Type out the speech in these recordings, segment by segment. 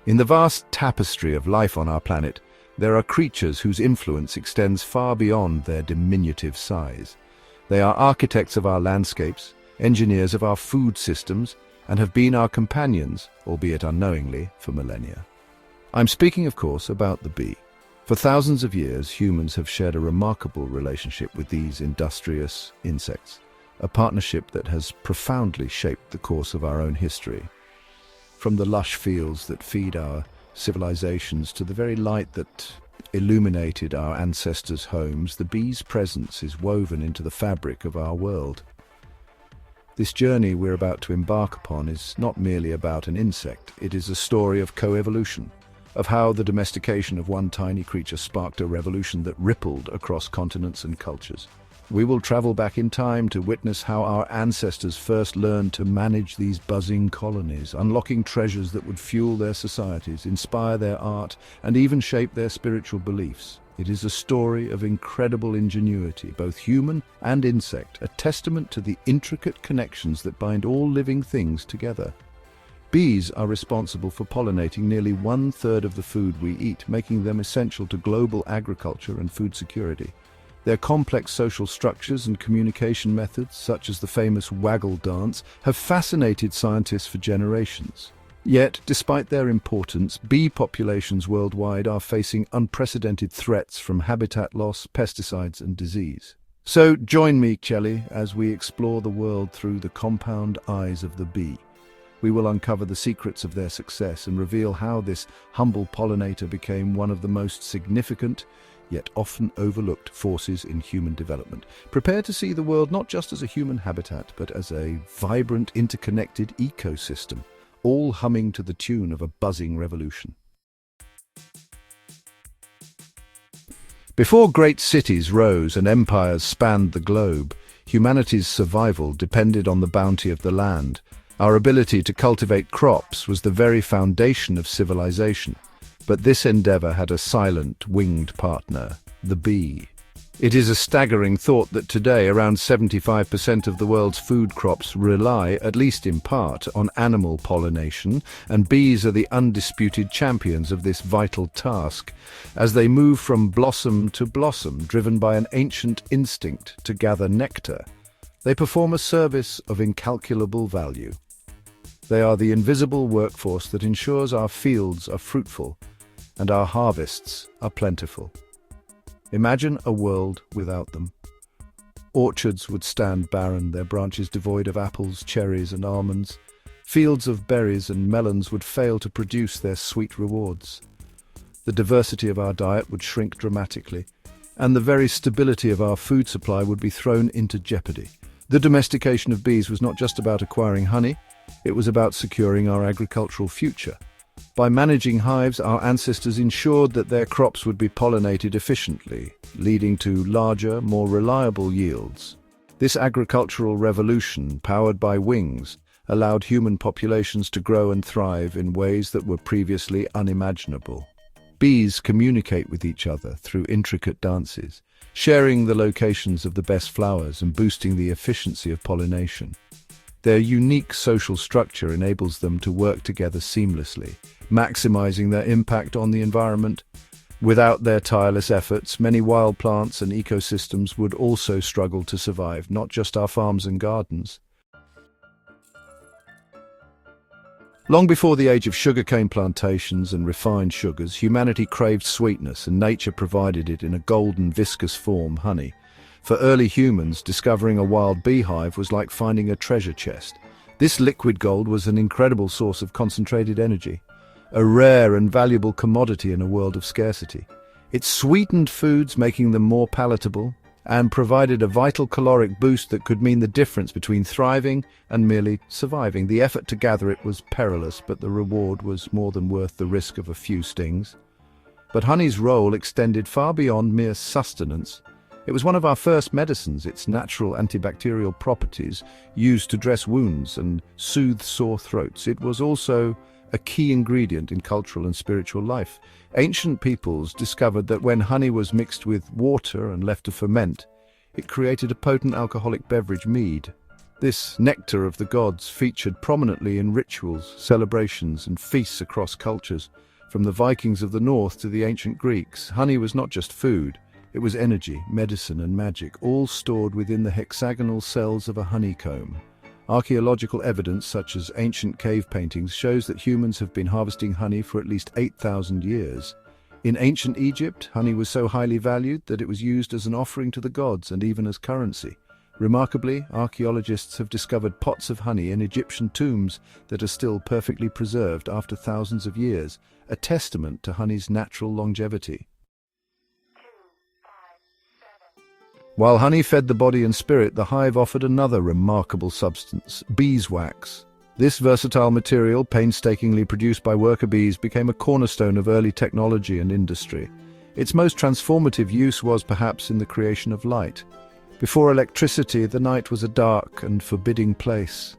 In the vast tapestry of life on our planet, there are creatures whose influence extends far beyond their diminutive size. They are architects of our landscapes, engineers of our food systems, and have been our companions, albeit unknowingly, for millennia. I'm speaking, of course, about the bee. For thousands of years, humans have shared a remarkable relationship with these industrious insects, a partnership that has profoundly shaped the course of our own history. From the lush fields that feed our civilizations to the very light that illuminated our ancestors' homes, the bee's presence is woven into the fabric of our world. This journey we're about to embark upon is not merely about an insect, it is a story of coevolution, of how the domestication of one tiny creature sparked a revolution that rippled across continents and cultures. We will travel back in time to witness how our ancestors first learned to manage these buzzing colonies, unlocking treasures that would fuel their societies, inspire their art, and even shape their spiritual beliefs. It is a story of incredible ingenuity, both human and insect, a testament to the intricate connections that bind all living things together. Bees are responsible for pollinating nearly 1/3 of the food we eat, making them essential to global agriculture and food security. Their complex social structures and communication methods, such as the famous waggle dance, have fascinated scientists for generations. Yet, despite their importance, bee populations worldwide are facing unprecedented threats from habitat loss, pesticides, and disease. So join me, Chelly, as we explore the world through the compound eyes of the bee. We will uncover the secrets of their success and reveal how this humble pollinator became one of the most significant, yet often overlooked forces in human development. Prepare to see the world not just as a human habitat, but as a vibrant, interconnected ecosystem, all humming to the tune of a buzzing revolution. Before great cities rose and empires spanned the globe, humanity's survival depended on the bounty of the land. Our ability to cultivate crops was the very foundation of civilization. But this endeavor had a silent, winged partner, the bee. It is a staggering thought that today around 75% of the world's food crops rely, at least in part, on animal pollination, and bees are the undisputed champions of this vital task, as they move from blossom to blossom, driven by an ancient instinct to gather nectar. They perform a service of incalculable value. They are the invisible workforce that ensures our fields are fruitful and our harvests are plentiful. Imagine a world without them. Orchards would stand barren, their branches devoid of apples, cherries, and almonds. Fields of berries and melons would fail to produce their sweet rewards. The diversity of our diet would shrink dramatically, and the very stability of our food supply would be thrown into jeopardy. The domestication of bees was not just about acquiring honey, it was about securing our agricultural future. By managing hives, our ancestors ensured that their crops would be pollinated efficiently, leading to larger, more reliable yields. This agricultural revolution, powered by wings, allowed human populations to grow and thrive in ways that were previously unimaginable. Bees communicate with each other through intricate dances, sharing the locations of the best flowers and boosting the efficiency of pollination. Their unique social structure enables them to work together seamlessly, maximizing their impact on the environment. Without their tireless efforts, many wild plants and ecosystems would also struggle to survive, not just our farms and gardens. Long before the age of sugarcane plantations and refined sugars, humanity craved sweetness, and nature provided it in a golden, viscous form, honey. For early humans, discovering a wild beehive was like finding a treasure chest. This liquid gold was an incredible source of concentrated energy, a rare and valuable commodity in a world of scarcity. It sweetened foods, making them more palatable, and provided a vital caloric boost that could mean the difference between thriving and merely surviving. The effort to gather it was perilous, but the reward was more than worth the risk of a few stings. But honey's role extended far beyond mere sustenance. It was one of our first medicines, its natural antibacterial properties used to dress wounds and soothe sore throats. It was also a key ingredient in cultural and spiritual life. Ancient peoples discovered that when honey was mixed with water and left to ferment, it created a potent alcoholic beverage, mead. This nectar of the gods featured prominently in rituals, celebrations, and feasts across cultures. From the Vikings of the north to the ancient Greeks, honey was not just food, it was energy, medicine, and magic, all stored within the hexagonal cells of a honeycomb. Archaeological evidence, such as ancient cave paintings, shows that humans have been harvesting honey for at least 8,000 years. In ancient Egypt, honey was so highly valued that it was used as an offering to the gods and even as currency. Remarkably, archaeologists have discovered pots of honey in Egyptian tombs that are still perfectly preserved after thousands of years, a testament to honey's natural longevity. While honey fed the body and spirit, the hive offered another remarkable substance, beeswax. This versatile material, painstakingly produced by worker bees, became a cornerstone of early technology and industry. Its most transformative use was perhaps in the creation of light. Before electricity, the night was a dark and forbidding place.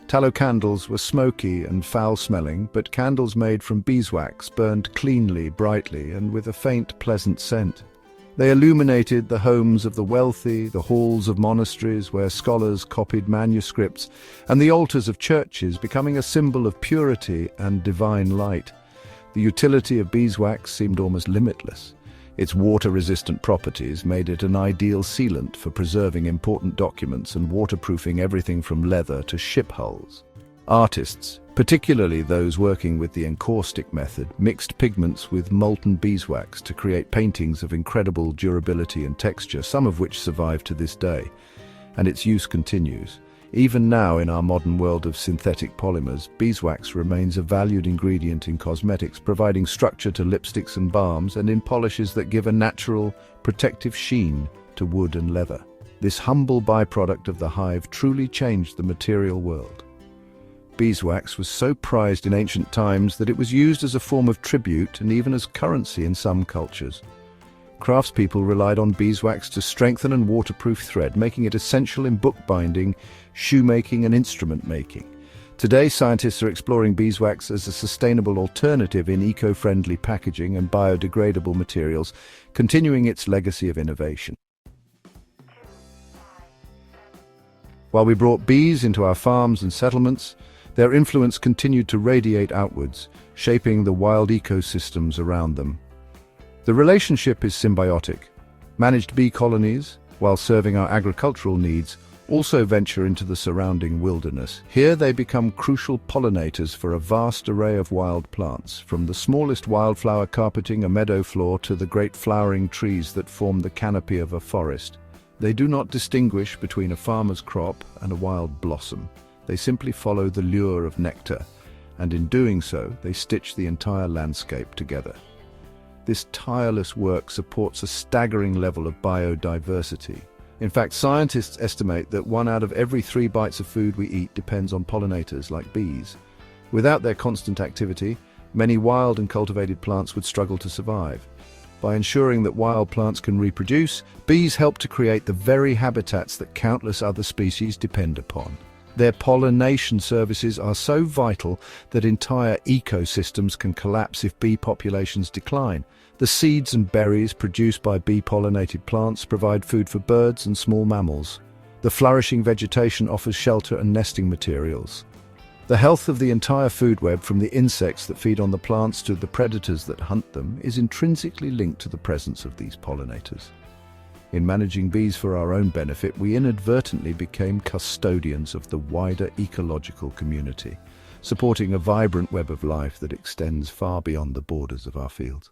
Tallow candles were smoky and foul-smelling, but candles made from beeswax burned cleanly, brightly, and with a faint, pleasant scent. They illuminated the homes of the wealthy, the halls of monasteries where scholars copied manuscripts, and the altars of churches, becoming a symbol of purity and divine light. The utility of beeswax seemed almost limitless. Its water-resistant properties made it an ideal sealant for preserving important documents and waterproofing everything from leather to ship hulls. Artists, particularly those working with the encaustic method, mixed pigments with molten beeswax to create paintings of incredible durability and texture, some of which survive to this day. And its use continues. Even now, in our modern world of synthetic polymers, beeswax remains a valued ingredient in cosmetics, providing structure to lipsticks and balms, and in polishes that give a natural, protective sheen to wood and leather. This humble byproduct of the hive truly changed the material world. Beeswax was so prized in ancient times that it was used as a form of tribute and even as currency in some cultures. Craftspeople relied on beeswax to strengthen and waterproof thread, making it essential in bookbinding, shoemaking, and instrument making. Today, scientists are exploring beeswax as a sustainable alternative in eco-friendly packaging and biodegradable materials, continuing its legacy of innovation. While we brought bees into our farms and settlements, their influence continued to radiate outwards, shaping the wild ecosystems around them. The relationship is symbiotic. Managed bee colonies, while serving our agricultural needs, also venture into the surrounding wilderness. Here they become crucial pollinators for a vast array of wild plants, from the smallest wildflower carpeting a meadow floor to the great flowering trees that form the canopy of a forest. They do not distinguish between a farmer's crop and a wild blossom. They simply follow the lure of nectar, and in doing so, they stitch the entire landscape together. This tireless work supports a staggering level of biodiversity. In fact, scientists estimate that 1 out of every 3 bites of food we eat depends on pollinators like bees. Without their constant activity, many wild and cultivated plants would struggle to survive. By ensuring that wild plants can reproduce, bees help to create the very habitats that countless other species depend upon. Their pollination services are so vital that entire ecosystems can collapse if bee populations decline. The seeds and berries produced by bee-pollinated plants provide food for birds and small mammals. The flourishing vegetation offers shelter and nesting materials. The health of the entire food web, from the insects that feed on the plants to the predators that hunt them, is intrinsically linked to the presence of these pollinators. In managing bees for our own benefit, we inadvertently became custodians of the wider ecological community, supporting a vibrant web of life that extends far beyond the borders of our fields.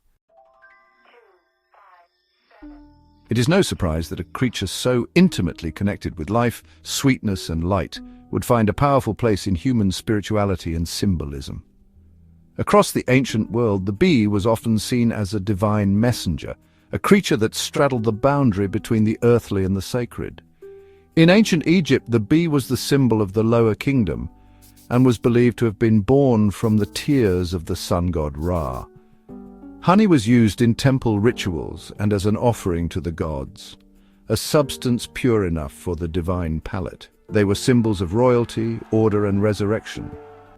It is no surprise that a creature so intimately connected with life, sweetness, and light would find a powerful place in human spirituality and symbolism. Across the ancient world, the bee was often seen as a divine messenger, a creature that straddled the boundary between the earthly and the sacred. In ancient Egypt, the bee was the symbol of the lower kingdom and was believed to have been born from the tears of the sun god Ra. Honey was used in temple rituals and as an offering to the gods, a substance pure enough for the divine palate. They were symbols of royalty, order, and resurrection.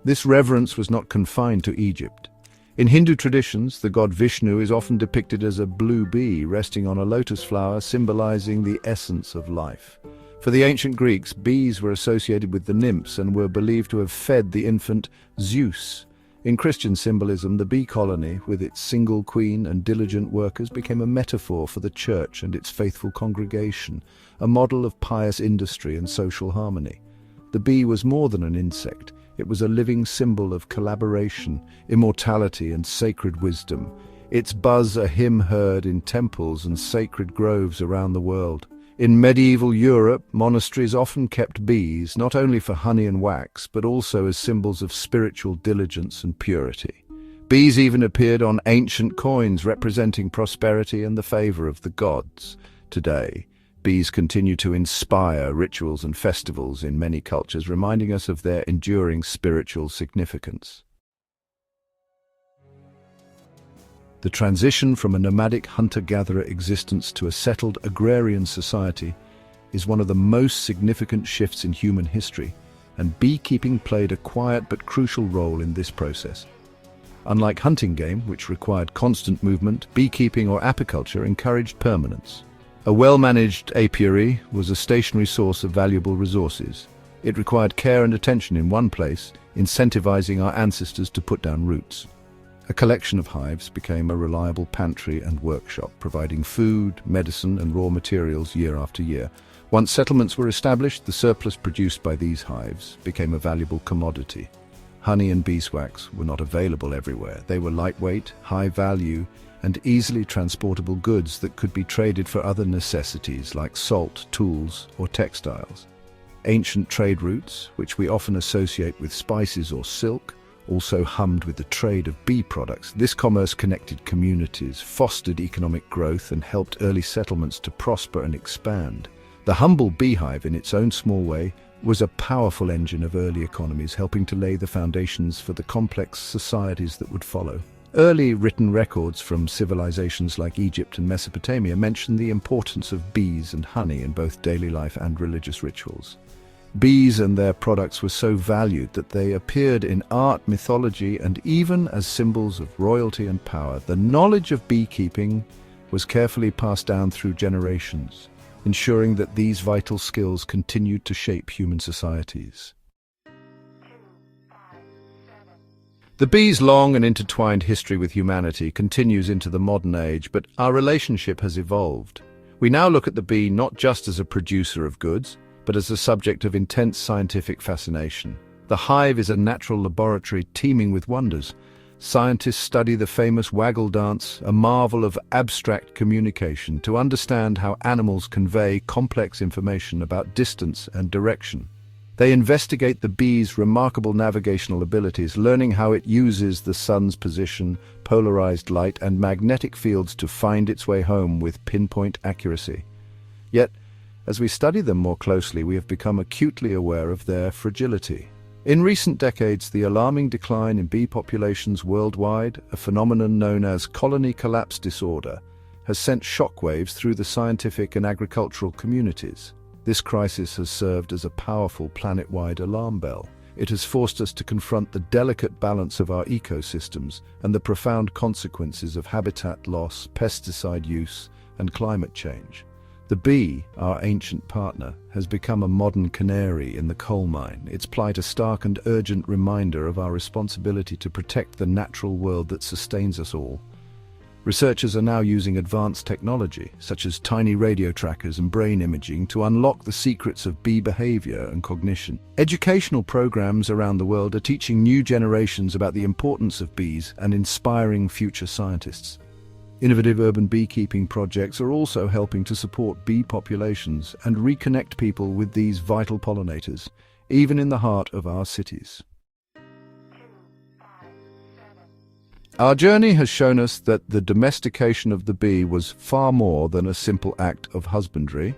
This reverence was not confined to Egypt. In Hindu traditions, the god Vishnu is often depicted as a blue bee resting on a lotus flower, symbolizing the essence of life. For the ancient Greeks, bees were associated with the nymphs and were believed to have fed the infant Zeus. In Christian symbolism, the bee colony, with its single queen and diligent workers, became a metaphor for the church and its faithful congregation, a model of pious industry and social harmony. The bee was more than an insect. It was a living symbol of collaboration, immortality, and sacred wisdom. Its buzz a hymn heard in temples and sacred groves around the world. In medieval Europe, monasteries often kept bees, not only for honey and wax, but also as symbols of spiritual diligence and purity. Bees even appeared on ancient coins representing prosperity and the favor of the gods. Today, bees continue to inspire rituals and festivals in many cultures, reminding us of their enduring spiritual significance. The transition from a nomadic hunter-gatherer existence to a settled agrarian society is one of the most significant shifts in human history, and beekeeping played a quiet but crucial role in this process. Unlike hunting game, which required constant movement, beekeeping or apiculture encouraged permanence. A well-managed apiary was a stationary source of valuable resources. It required care and attention in one place, incentivizing our ancestors to put down roots. A collection of hives became a reliable pantry and workshop, providing food, medicine, and raw materials year after year. Once settlements were established, the surplus produced by these hives became a valuable commodity. Honey and beeswax were not available everywhere. They were lightweight, high value, and easily transportable goods that could be traded for other necessities like salt, tools, or textiles. Ancient trade routes, which we often associate with spices or silk, also hummed with the trade of bee products. This commerce connected communities, fostered economic growth, and helped early settlements to prosper and expand. The humble beehive, in its own small way, was a powerful engine of early economies, helping to lay the foundations for the complex societies that would follow. Early written records from civilizations like Egypt and Mesopotamia mention the importance of bees and honey in both daily life and religious rituals. Bees and their products were so valued that they appeared in art, mythology, and even as symbols of royalty and power. The knowledge of beekeeping was carefully passed down through generations, ensuring that these vital skills continued to shape human societies. The bee's long and intertwined history with humanity continues into the modern age, but our relationship has evolved. We now look at the bee not just as a producer of goods, but as a subject of intense scientific fascination. The hive is a natural laboratory teeming with wonders. Scientists study the famous waggle dance, a marvel of abstract communication, to understand how animals convey complex information about distance and direction. They investigate the bee's remarkable navigational abilities, learning how it uses the sun's position, polarized light, and magnetic fields to find its way home with pinpoint accuracy. Yet, as we study them more closely, we have become acutely aware of their fragility. In recent decades, the alarming decline in bee populations worldwide, a phenomenon known as colony collapse disorder, has sent shockwaves through the scientific and agricultural communities. This crisis has served as a powerful planet-wide alarm bell. It has forced us to confront the delicate balance of our ecosystems and the profound consequences of habitat loss, pesticide use, and climate change. The bee, our ancient partner, has become a modern canary in the coal mine, its plight a stark and urgent reminder of our responsibility to protect the natural world that sustains us all. Researchers are now using advanced technology, such as tiny radio trackers and brain imaging, to unlock the secrets of bee behavior and cognition. Educational programs around the world are teaching new generations about the importance of bees and inspiring future scientists. Innovative urban beekeeping projects are also helping to support bee populations and reconnect people with these vital pollinators, even in the heart of our cities. Our journey has shown us that the domestication of the bee was far more than a simple act of husbandry.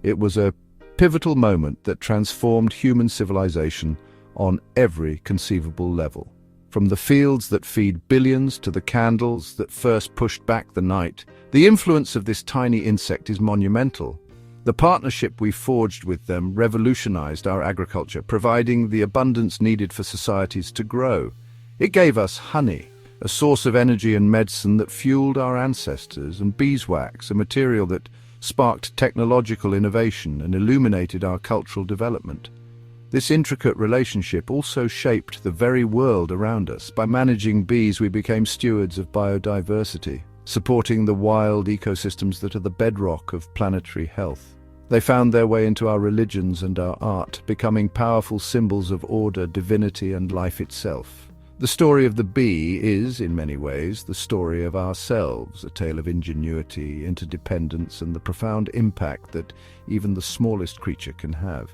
It was a pivotal moment that transformed human civilization on every conceivable level. From the fields that feed billions to the candles that first pushed back the night, the influence of this tiny insect is monumental. The partnership we forged with them revolutionized our agriculture, providing the abundance needed for societies to grow. It gave us honey, a source of energy and medicine that fueled our ancestors, and beeswax, a material that sparked technological innovation and illuminated our cultural development. This intricate relationship also shaped the very world around us. By managing bees, we became stewards of biodiversity, supporting the wild ecosystems that are the bedrock of planetary health. They found their way into our religions and our art, becoming powerful symbols of order, divinity, and life itself. The story of the bee is, in many ways, the story of ourselves, a tale of ingenuity, interdependence, and the profound impact that even the smallest creature can have.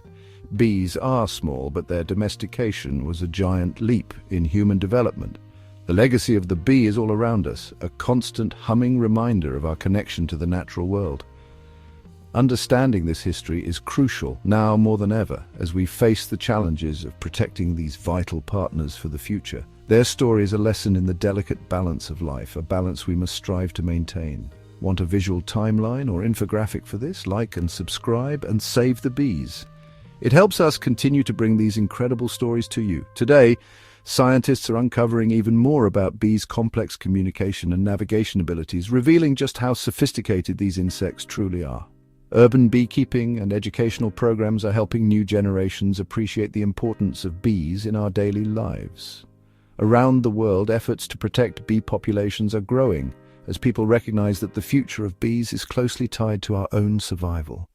Bees are small, but their domestication was a giant leap in human development. The legacy of the bee is all around us, a constant humming reminder of our connection to the natural world. Understanding this history is crucial, now more than ever, as we face the challenges of protecting these vital partners for the future. Their story is a lesson in the delicate balance of life, a balance we must strive to maintain. Want a visual timeline or infographic for this? Like and subscribe and save the bees. It helps us continue to bring these incredible stories to you. Today, scientists are uncovering even more about bees' complex communication and navigation abilities, revealing just how sophisticated these insects truly are. Urban beekeeping and educational programs are helping new generations appreciate the importance of bees in our daily lives. Around the world, efforts to protect bee populations are growing, as people recognize that the future of bees is closely tied to our own survival.